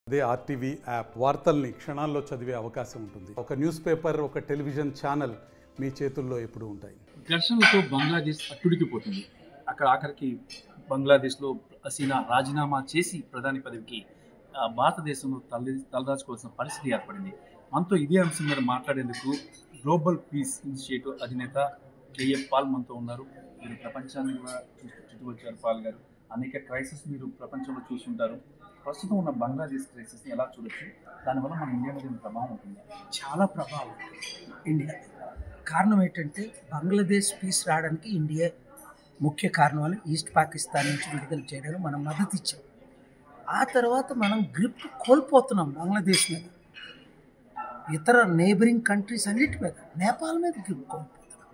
అదే RTV app వార్తల్ని క్షణాల్లో చదివే అవకాశం ఉంటుంది. ఒక న్యూస్ పేపర్, ఒక టెలివిజన్ ఛానల్ మీ చేతుల్లో ఎప్పుడూ ఉంటాయి. ఘర్షణలతో బంగ్లాదేశ్ అట్టుడికిపోతుంది. అక్కడ ఆఖరికి బంగ్లాదేశ్లో హసీనా రాజీనామా చేసి ప్రధాని పదవికి భారతదేశంలో తలదాచుకోవాల్సిన పరిస్థితి ఏర్పడింది. మనతో ఇదే అంశం మీద మాట్లాడేందుకు గ్లోబల్ పీస్ ఇనిషియేటివ్ అధినేత కేఎఫ్ పాల్ మనతో ఉన్నారు. మీరు ప్రపంచాన్ని కూడా చుట్టుకొచ్చారు పాల్ గారు. అనేక క్రైసిస్ మీరు ప్రపంచంలో చూస్తుంటారు. ప్రస్తుతం ఉన్న బంగ్లాదేశ్ క్రైసిస్ని ఎలా చూడొచ్చు? దానివల్ల మన ఇండియా మీద ప్రభావం ఉంటుంది. చాలా ప్రభావం ఇండియా. కారణం ఏంటంటే బంగ్లాదేశ్ పీస్ రావడానికి ఇండియా ముఖ్య కారణాలు. ఈస్ట్ పాకిస్తాన్ నుంచి విడుదల చేయడానికి మనం మద్దతు ఇచ్చాం. ఆ తర్వాత మనం గ్రిప్ కోల్పోతున్నాం బంగ్లాదేశ్ మీద, ఇతర నేబరింగ్ కంట్రీస్ అన్నిటి మీద. నేపాల్ మీద గ్రిప్ కోల్పోతున్నాం,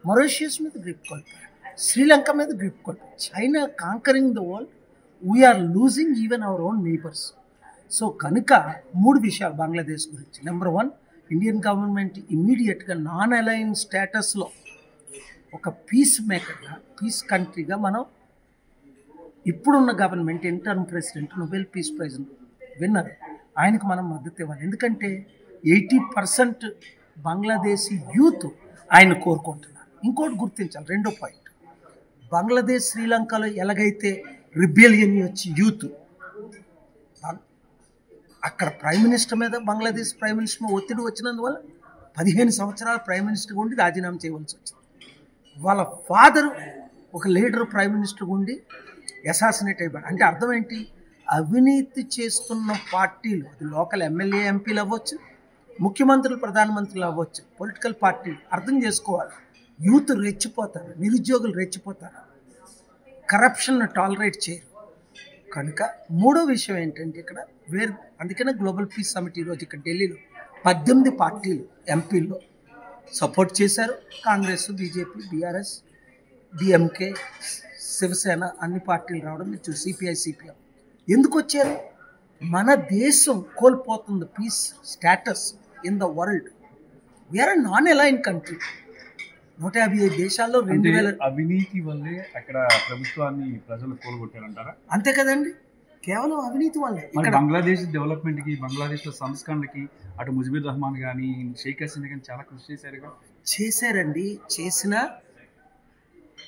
మొరీషియస్ మీద గ్రిప్ కోల్పోయాం, శ్రీలంక మీద గ్రిప్ కోల్పోయాం. China conquering the world, we are losing even our own neighbours. So కనుక 3 విషయాలు బంగ్లాదేశ్ గురించి. నెంబర్ 1, ఇండియన్ గవర్నమెంట్ ఇమ్మీడియట్గా నాన్ అలైన్ స్టేటస్లో ఒక పీస్ మేకర్గా, పీస్ కంట్రీగా మనం ఇప్పుడున్న government interim president, Nobel peace prize winner, ఆయనకు మనం మద్దతు ఇవ్వాలి. ఎందుకంటే 80% బంగ్లాదేశీ యూత్ ఆయన కోరుకుంటున్నారు. ఇంకోటి గుర్తించాలి, 2వ పాయింట్, బంగ్లాదేశ్ శ్రీలంకలో ఎలాగైతే రిబెలియన్ వచ్చి యూత్ అక్కడ ప్రైమ్ మినిస్టర్ మీద, బంగ్లాదేశ్ ప్రైమ్ మినిస్టర్ మీద ఒత్తిడి వచ్చినందువల్ల 15 సంవత్సరాలు ప్రైమ్ మినిస్టర్గా ఉండి రాజీనామా చేయవలసి వచ్చింది. వాళ్ళ ఫాదరు ఒక లీడర్ ప్రైమ్ మినిస్టర్గా ఉండి అసాసినేట్ అయిపోయాడు. అంటే అర్థం ఏంటి? అవినీతి చేస్తున్న పార్టీలు, అది లోకల్ ఎమ్మెల్యే ఎంపీలు అవ్వచ్చు, ముఖ్యమంత్రులు ప్రధానమంత్రులు అవ్వచ్చు, పొలిటికల్ పార్టీలు అర్థం చేసుకోవాలి. యూత్ రెచ్చిపోతారు, నిరుద్యోగులు రెచ్చిపోతారు, కరప్షన్ను టాలరేట్ చేయరు. కనుక 3వ విషయం ఏంటంటే ఇక్కడ అందుకనే గ్లోబల్ పీస్ సమిట్ ఈరోజు ఇక్కడ ఢిల్లీలో 18 పార్టీలు ఎంపీల్లో సపోర్ట్ చేశారు. Congress, BJP, BRS, DMK, Shiv Sena అన్ని పార్టీలు రావడం మీరు చూసి, సిపిఐ, సిపిఎం ఎందుకు వచ్చారు? మన దేశం కోల్పోతుంది peace status in the world. We are non aligned country. 155 దేశాల్లో 2000 అవినీతి వల్లే అక్కడ ప్రభుత్వాన్ని ప్రజలు కోల్గొట్టారంటారా? అంతే కదండి, కేవలం అవినీతి వల్లే. బంగ్లాదేశ్ డెవలప్మెంట్కి, బంగ్లాదేశ్లో సంస్కరణకి అటు ముజిబుర్ రహమాన్ కానీ షేక్ హసీనా కానీ చాలా కృషి చేశారుగా. చేశారండి. చేసిన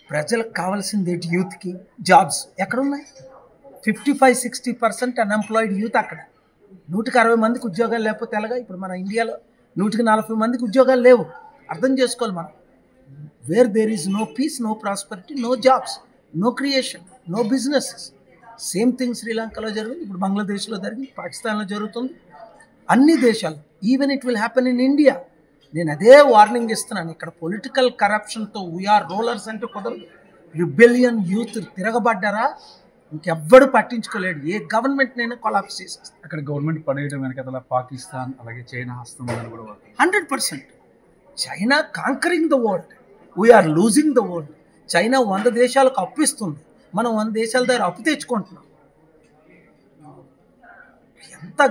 ప్రజలకు కావాల్సింది ఏంటి? యూత్కి జాబ్స్ ఎక్కడున్నాయి? 55-60% అన్ఎంప్లాయిడ్ యూత్. అక్కడ 160 మందికి ఉద్యోగాలు లేకపోతే ఎలాగా? ఇప్పుడు మన ఇండియాలో 140 మందికి ఉద్యోగాలు లేవు. అర్థం చేసుకోవాలి మనం. Where there is no peace, no prosperity, no jobs, no creation, no businesses. Same thing శ్రీలంకలో జరిగింది, ఇప్పుడు బంగ్లాదేశ్లో జరిగింది, పాకిస్తాన్లో జరుగుతుంది, అన్ని దేశాలు. Even it will happen in India. నేను అదే వార్నింగ్ ఇస్తున్నాను. ఇక్కడ పొలిటికల్ కరప్షన్తో వీఆర్ రోలర్స్ అంటే కుదరదు. రిబెలియన్ యూత్ తిరగబడ్డారా ఇంకెవ్వడు పట్టించుకోలేడు. ఏ గవర్నమెంట్ నైనా కొలాప్స్ చేసేస్తుంది. అక్కడ గవర్నమెంట్ పడేయడం వెనకాల పాకిస్తాన్ అలాగే చైనా హస్తం ఉందని కూడా 100%. China conquering the world, we are losing the world. China 100 దేశాలకు అప్పు ఇస్తుంది, మనం 100 దేశాల దగ్గర అప్పు తెచ్చుకుంటున్నాం. ఎంత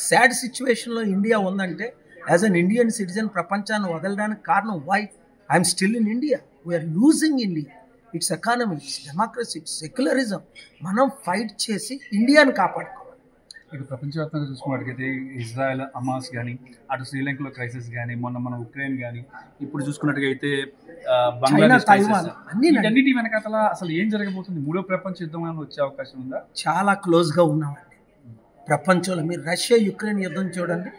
సాడ్ సిచ్యువేషన్లో ఇండియా ఉందంటే, యాజ్ అన్ ఇండియన్ సిటిజన్ ప్రపంచాన్ని వదలడానికి కారణం why I'm still in India. We are losing India, it's economy, it's democracy, it's secularism. మనం ఫైట్ చేసి ఇండియాని కాపాడుకోవాలి. ఇక ప్రపంచవ్యాప్తంగా చూసుకున్నట్టుగైతే ఇజ్రాయెల్, హమాస్ కానీ, అటు శ్రీలంకలో క్రైసిస్ కానీ, మన ఉక్రెయిన్ కానీ, ఇప్పుడు చూసుకున్నట్టుగైతే బంగ్లాదేశ్ క్రైసిస్, అన్నిటి వెనకాల అసలు ఏం జరగబోతుంది? 3వ ప్రపంచ యుద్ధం వచ్చే అవకాశం ఉందా? చాలా క్లోజ్గా ఉన్నామండి ప్రపంచంలో. మీరు రష్యా యుక్రెయిన్ యుద్ధం చూడండి.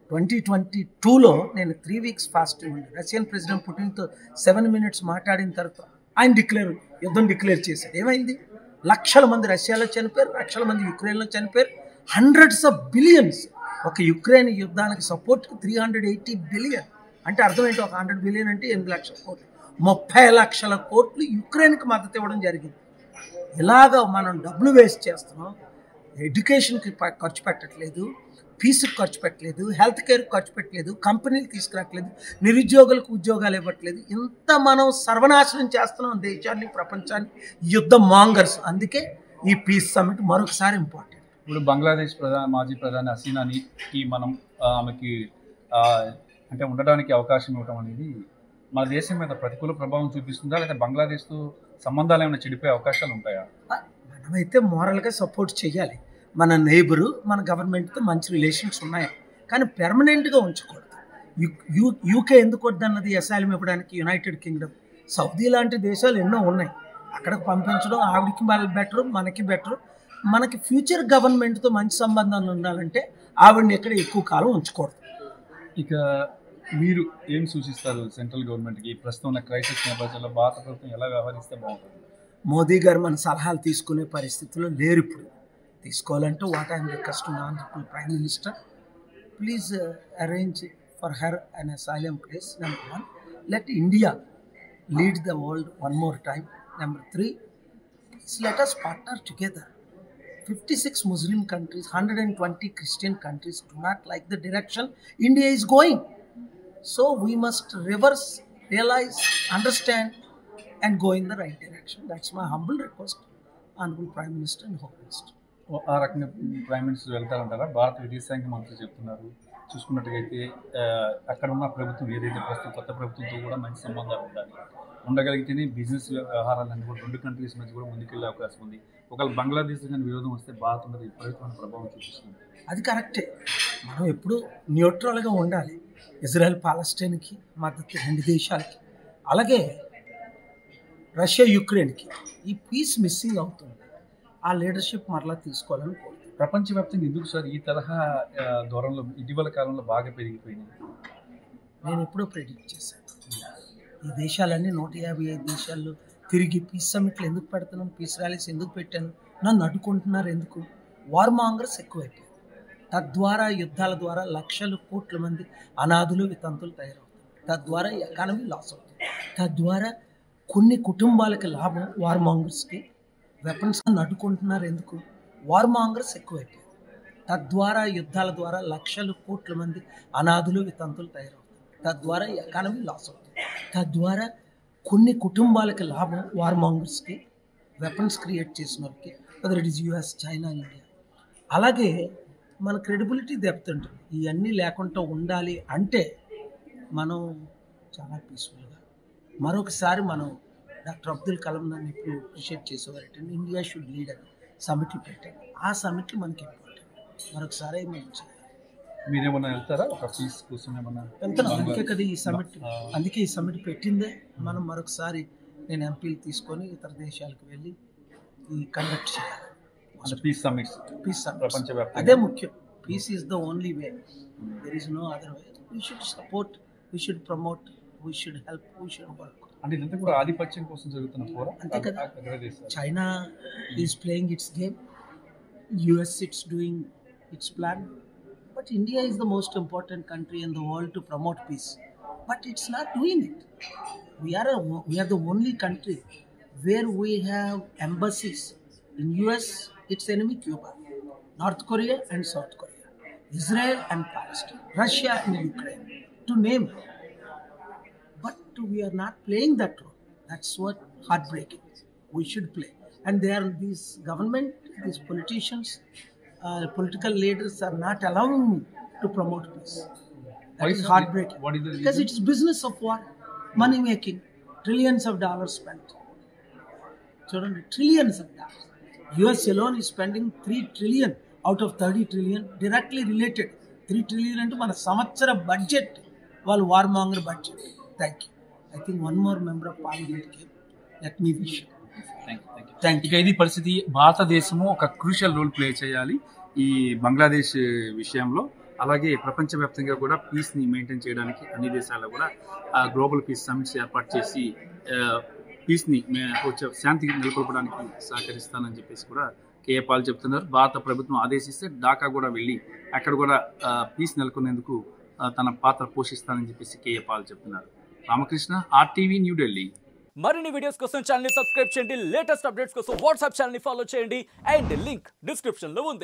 2022లో నేను 3 వీక్స్ ఫాస్టింగ్ ఉండి రష్యన్ ప్రెసిడెంట్ పుటిన్తో 7 minutes మాట్లాడిన తర్వాత ఆయన యుద్ధం డిక్లేర్ చేశాడు. ఏమైంది? లక్షల మంది రష్యాలో చనిపోయారు, లక్షల మంది యుక్రెయిన్లో చనిపోయారు. Hundreds of billions. ఒక యుక్రెయిన్ యుద్ధానికి సపోర్ట్కి 380 బిలియన్. అంటే అర్థం ఏంటి? ఒక 100 బిలియన్ అంటే 8 లక్షల కోట్లు, 30 లక్షల కోట్లు యుక్రెయిన్కి మద్దతు ఇవ్వడం జరిగింది. ఇలాగ మనం డబ్బులు వేస్ట్ చేస్తున్నాం. ఎడ్యుకేషన్కి ఖర్చు పెట్టట్లేదు, పీస్కి ఖర్చు పెట్టలేదు, హెల్త్ కేర్కి ఖర్చు పెట్టలేదు, కంపెనీలు తీసుకురావట్లేదు, నిరుద్యోగులకు ఉద్యోగాలు ఇవ్వట్లేదు. ఇంత మనం సర్వనాశనం చేస్తున్నాం దేశాన్ని, ప్రపంచాన్ని. యుద్ధ మాంగర్స్. అందుకే ఈ పీస్ సమిట్ మరొకసారి ఇంపార్టెంట్. ఇప్పుడు బంగ్లాదేశ్ మాజీ ప్రధాని హసీనాకి మనం ఆమెకి అంటే ఉండడానికి అవకాశం ఇవ్వడం అనేది మన దేశం మీద ప్రతికూల ప్రభావం చూపిస్తుందా, లేదా బంగ్లాదేశ్తో సంబంధాలు ఏమైనా చెడిపోయే అవకాశాలు ఉంటాయా? మనమైతే మోరల్గా సపోర్ట్ చేయాలి. మన నైబరు, మన గవర్నమెంట్తో మంచి రిలేషన్స్ ఉన్నాయి, కానీ పెర్మనెంట్గా ఉంచకూడదు. యూకే ఎందుకు వద్దన్నది అసైలం ఇవ్వడానికి? యునైటెడ్ కింగ్డమ్, సౌదీ లాంటి దేశాలు ఎన్నో ఉన్నాయి, అక్కడికి పంపించడం ఆవిడకి బెటరు, మనకి బెటరు. మనకి ఫ్యూచర్ గవర్నమెంట్తో మంచి సంబంధాలు ఉండాలంటే ఆవిడని ఎక్కడ ఎక్కువ కాలం ఉంచకూడదు. ఇక మీరు ఏం సూచిస్తారు సెంట్రల్ గవర్నమెంట్కి? ప్రస్తుతం ఉన్న క్రైసిస్ నేపథ్యంలో భారత ప్రభుత్వం ఎలా వ్యవహరిస్తే బాగుంటుంది? మోదీ గారు మన సలహాలు తీసుకునే పరిస్థితిలో లేరు ఇప్పుడు. తీసుకోవాలంటే what I'm requesting honourable prime minister, please arrange for her an asylum place. Number 1, let India lead the world one more time. Number 3, please let us partner together. 56 Muslim countries, 120 Christian countries do not like the direction India is going. So we must reverse, realize, understand and go in the right direction. That's my humble request, Honorable Prime Minister and Home Minister. ఆ రకంగా prime minister వెళ్తారంటారా? భారత విదేశాంగ మంత్రి చెప్తున్నారు. చూసుకున్నట్టుగైతే అక్కడ ఉన్న ప్రభుత్వం ఏదైతే ప్రస్తుతం కొత్త ప్రభుత్వంతో కూడా మంచి సంబంధాలు ఉండాలి, ఉండగలిగితేనే బిజినెస్ వ్యవహారాలన్నీ కూడా రెండు కంట్రీస్ మధ్య కూడా ముందుకెళ్ళే అవకాశం ఉంది. ఒకవేళ బంగ్లాదేశ్ కానీ విరోధం వస్తే భారత్ మీద విపరీతమైన ప్రభావం చూపిస్తుంది. అది కరెక్టే. మనం ఎప్పుడు న్యూట్రల్గా ఉండాలి. ఇజ్రాయెల్ పాలస్తీన్కి మద్దతు, రెండు దేశాలకి, అలాగే రష్యా యుక్రెయిన్కి. ఈ పీస్ మిస్సింగ్ అవుతుంది. ఆ లీడర్షిప్ మరలా తీసుకోవాలని కోరుతున్నాను. ప్రపంచవ్యాప్తంగా ఎందుకు సార్ ఈ తరహా ధోరణిలో ఇటీవల కాలంలో బాగా పెరిగిపోయింది? నేను ఎప్పుడో ప్రెడిక్ట్ చేశాను. ఈ దేశాలన్నీ 155 దేశాల్లో తిరిగి పీస్ సమ్మిట్లు ఎందుకు పెడుతున్నాను, పీస్ ర్యాలీస్ ఎందుకు పెట్టాను, నన్ను అడ్డుకుంటున్నారు ఎందుకు? వార్ మాంగర్స్ ఎక్కువైపోయారు. తద్వారా యుద్ధాల ద్వారా లక్షలు కోట్ల మంది అనాథులు, వితంతులు తయారవుతారు. తద్వారా ఎకానమీ లాస్ అవుతుంది. తద్వారా కొన్ని కుటుంబాలకి లాభం వార్ మాంగర్స్కి. వెపన్స్ అడ్డుకుంటున్నారు ఎందుకు? వార్ మాంగర్స్ ఎక్కువైపోయారు. తద్వారా యుద్ధాల ద్వారా లక్షలు కోట్ల మంది అనాథులు, వితంతులు తయారవుతారు. తద్వారా ఎకానమీ లాస్ అవుతుంది. తద్వారా కొన్ని కుటుంబాలకి లాభం వార్ మాంగర్స్కి, వెపన్స్ క్రియేట్ చేసిన వాళ్ళకి, whether it is US, China, India. అలాగే మన క్రెడిబిలిటీ దెబ్బతింటుంది. ఇవన్నీ లేకుండా ఉండాలి అంటే మనం చాలా పీస్ఫుల్గా, మరొకసారి మనం డాక్టర్ అబ్దుల్ కలాం నన్ను ఇప్పుడు అప్రిషియేట్ చేసేవారంటే ఇండియా షుడ్ లీడ్ అని సమిట్లు పెట్టాడు. ఆ సమిట్లు మనకి ఇంపార్టెంట్. మరొకసారి మనం చేయాలి. మీరేమన్నా వెళ్తారా ఒక పీస్ కోసం? ఏమన్నా వెళ్తున్నాం. అందుకే కదా ఈ సమిట్, అందుకే ఈ సమిట్ పెట్టిందే. మనం మరొకసారి నేను ఎంపీలు తీసుకొని ఇతర దేశాలకు వెళ్ళి ఈ కండక్ట్ చేయాలి. పీస్ సమిట్స్, పీస్ సమిట్ ప్రపంచవ్యాప్తంగా అదే ముఖ్యం. Peace is the only way. There is no other way. We should support, we should promote, we should help, we should work. అంటే ఇదంతా కూడా ఆధిపత్యం కోసం జరుగుతున్న పోరా? అంతే కదా. China is playing its game, US it's doing its plan, but India is the most important country in the world to promote peace, but it's not doing it. We are the only country where we have embassies. In US, its enemy Cuba, North Korea and South Korea, Israel and Palestine, Russia and Ukraine, to name. But we are not playing that role. That's what heartbreaking. We should play. And these government, these politicians, political leaders are not allowing me to promote peace. That is heartbreaking. What is the because reason? it is business of war. Money making, trillions of dollars spent. Children, trillions of dollars. US alone is spending 3 trillion out of 30 trillion directly related. 3 trillion into మన సంవత్సర budget వాళ్ళు war monger budget. Thank you. I think one more member of parliament కి let me wish. Thank you. ఇక ఇది పరిస్థితి. భారతదేశము ఒక crucial role play చేయాలి ఈ బంగ్లాదేశ్ విషయంలో. అలాగే ప్రపంచవ్యాప్తంగా కూడా పీస్ని మెయింటైన్ చేయడానికి అన్ని దేశాల్లో కూడా గ్లోబల్ పీస్ సమిట్స్ ఏర్పాటు చేసి పీస్ని శాంతిని నెలకొల్పడానికి సహకరిస్తానని చెప్పేసి కూడా కేఏ పాల్ చెప్తున్నారు. భారత ప్రభుత్వం ఆదేశిస్తే ఢాకా కూడా వెళ్ళి అక్కడ కూడా పీస్ నెలకొనేందుకు తన పాత్ర పోషిస్తానని చెప్పేసి కేఏ పాల్ చెప్తున్నారు. రామకృష్ణ, RTV, న్యూఢిల్లీ. మరిన్ని వీడియోస్ కోసం ఛానల్ ని సబ్స్క్రైబ్ చేయండి. లేటెస్ట్ అప్డేట్స్ కోసం వాట్సాప్ ఛానల్ ని ఫాలో చేయండి. అండ్ లింక్ డిస్క్రిప్షన్ లో ఉంది.